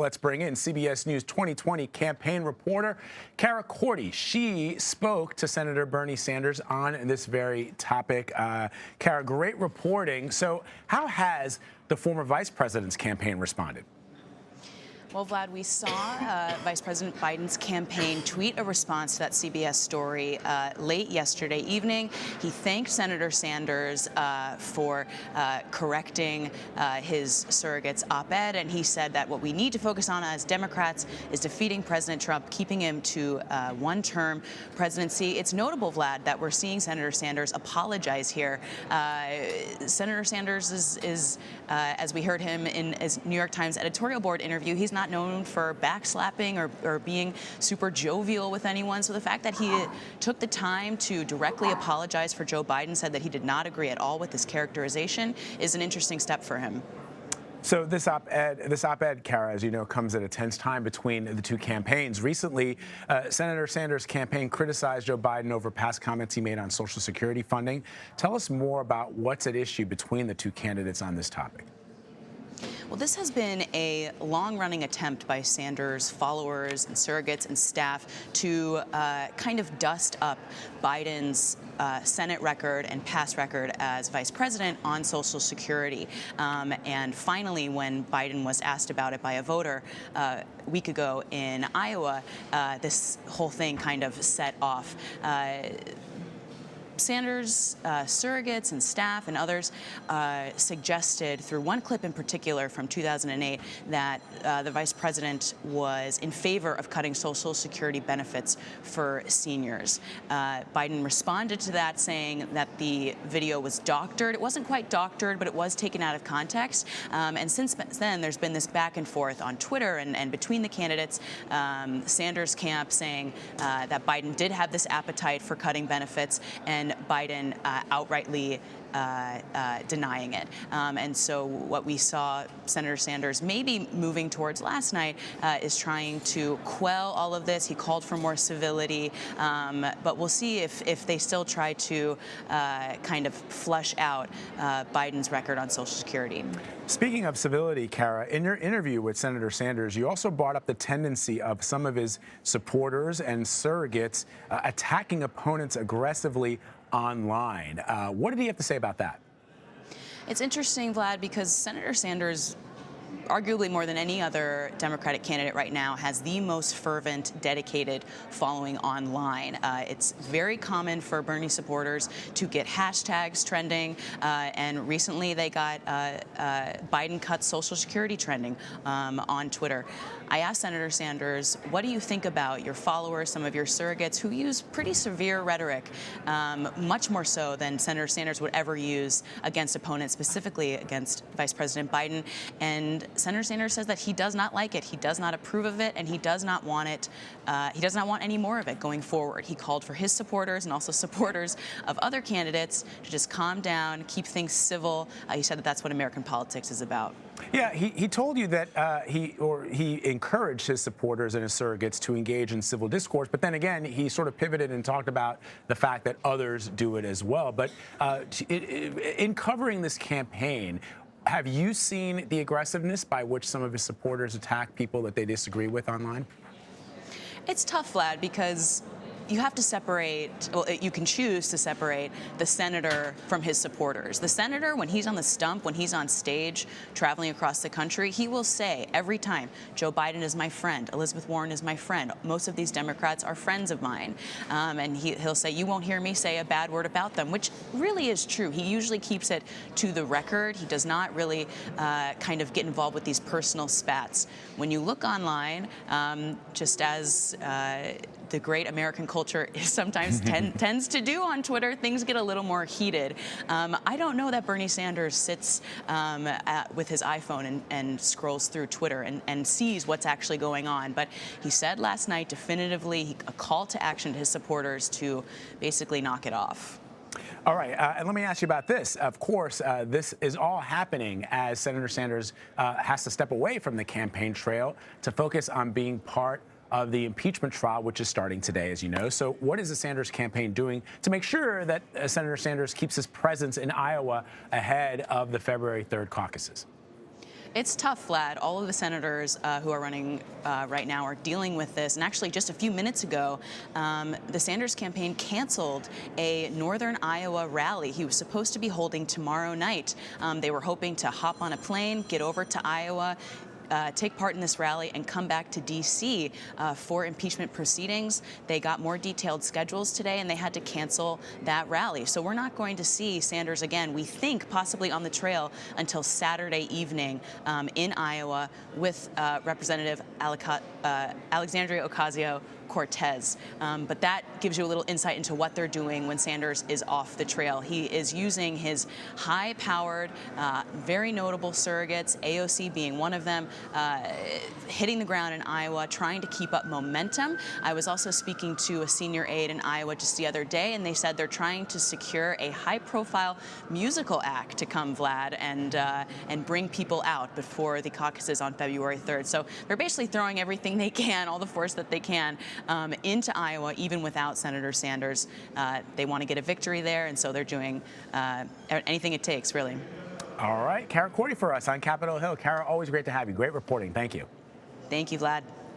Let's bring in CBS News 2020 campaign reporter Cara Korte. She spoke to Senator Bernie Sanders on this very topic. Cara, great reporting. So how has the former vice president's campaign responded? Well, Vlad, we saw Vice President Biden's campaign tweet a response to that CBS story late yesterday evening. He thanked Senator Sanders for correcting his surrogates op-ed, and he said that what we need to focus on as Democrats is defeating President Trump, keeping him to one-term presidency. It's notable, Vlad, that we're seeing Senator Sanders apologize here. Senator Sanders is as we heard him in his New York Times editorial board interview, he's not known for backslapping or being super jovial with anyone. So the fact that he took the time to directly apologize for Joe Biden, said that he did not agree at all with this characterization, is an interesting step for him. So this op-ed, Cara, as you know, comes at a tense time between the two campaigns. Recently, Senator Sanders' campaign criticized Joe Biden over past comments he made on Social Security funding. Tell us more about what's at issue between the two candidates on this topic. Well, this has been a long-running attempt by Sanders' followers and surrogates and staff to kind of dust up Biden's Senate record and past record as vice president on Social Security. And finally, when Biden was asked about it by a voter a week ago in Iowa, this whole thing kind of set off. Sanders' surrogates and staff and others suggested, through one clip in particular from 2008, that the vice president was in favor of cutting Social Security benefits for seniors. Biden responded to that, saying that the video was doctored. It wasn't quite doctored, but it was taken out of context. And since then, there's been this back and forth on Twitter and between the candidates. Sanders' camp saying that Biden did have this appetite for cutting benefits, and Biden outrightly denying it. And so what we saw Senator Sanders maybe moving towards last night is trying to quell all of this. He called for more civility, but we'll see if they still try to kind of flush out Biden's record on Social Security. Speaking of civility, Cara, in your interview with Senator Sanders, you also brought up the tendency of some of his supporters and surrogates attacking opponents aggressively online. What did he have to say about that? It's interesting, Vlad, because Senator Sanders, arguably more than any other Democratic candidate right now, has the most fervent, dedicated following online. It's very common for Bernie supporters to get hashtags trending, and recently they got Biden cut Social Security trending on Twitter. I asked Senator Sanders, what do you think about your followers, some of your surrogates, who use pretty severe rhetoric, much more so than Senator Sanders would ever use against opponents, specifically against Vice President Biden? And Senator Sanders says that he does not like it, he does not approve of it, and he does not want it. He does not want any more of it going forward. He called for his supporters and also supporters of other candidates to just calm down, keep things civil. He said that that's what American politics is about. Yeah, he told you that he encouraged his supporters and his surrogates to engage in civil discourse, but then again, he sort of pivoted and talked about the fact that others do it as well. But in covering this campaign, have you seen the aggressiveness by which some of his supporters attack people that they disagree with online? It's tough, Vlad, because you have to separate, well, you can choose to separate the senator from his supporters. The senator, when he's on the stump, when he's on stage traveling across the country, he will say every time, Joe Biden is my friend, Elizabeth Warren is my friend, most of these Democrats are friends of mine. And he'll say, you won't hear me say a bad word about them, which really is true. He usually keeps it to the record. He does not really kind of get involved with these personal spats. When you look online, just as the great American culture sometimes tends to do on Twitter, things get a little more heated. I don't know that Bernie Sanders sits with his iPhone and scrolls through Twitter and sees what's actually going on. But he said last night definitively a call to action to his supporters to basically knock it off. All right, and let me ask you about this. Of course, this is all happening as Senator Sanders has to step away from the campaign trail to focus on being part of the impeachment trial, which is starting today, as you know. So what is the Sanders campaign doing to make sure that Senator Sanders keeps his presence in Iowa ahead of the February 3rd caucuses? It's tough, Vlad. All of the senators who are running right now are dealing with this. And actually, just a few minutes ago, the Sanders campaign canceled a northern Iowa rally he was supposed to be holding tomorrow night. They were hoping to hop on a plane, get over to Iowa, take part in this rally and come back to D.C. For impeachment proceedings. They got more detailed schedules today, and they had to cancel that rally. So we're not going to see Sanders again, we think, possibly on the trail until Saturday evening in Iowa with Representative Alexandria Ocasio-Cortez. But that gives you a little insight into what they're doing when Sanders is off the trail. He is using his high-powered, very notable surrogates, AOC being one of them, hitting the ground in Iowa, trying to keep up momentum. I was also speaking to a senior aide in Iowa just the other day, and they said they're trying to secure a high-profile musical act to come, Vlad, and bring people out before the caucuses on February 3rd. So they're basically throwing everything they can, all the force that they can, into Iowa, even without Senator Sanders. They want to get a victory there, and so they're doing anything it takes, really. All right, Cara Korte for us on Capitol Hill. Cara, always great to have you. Great reporting. Thank you. Thank you, Vlad.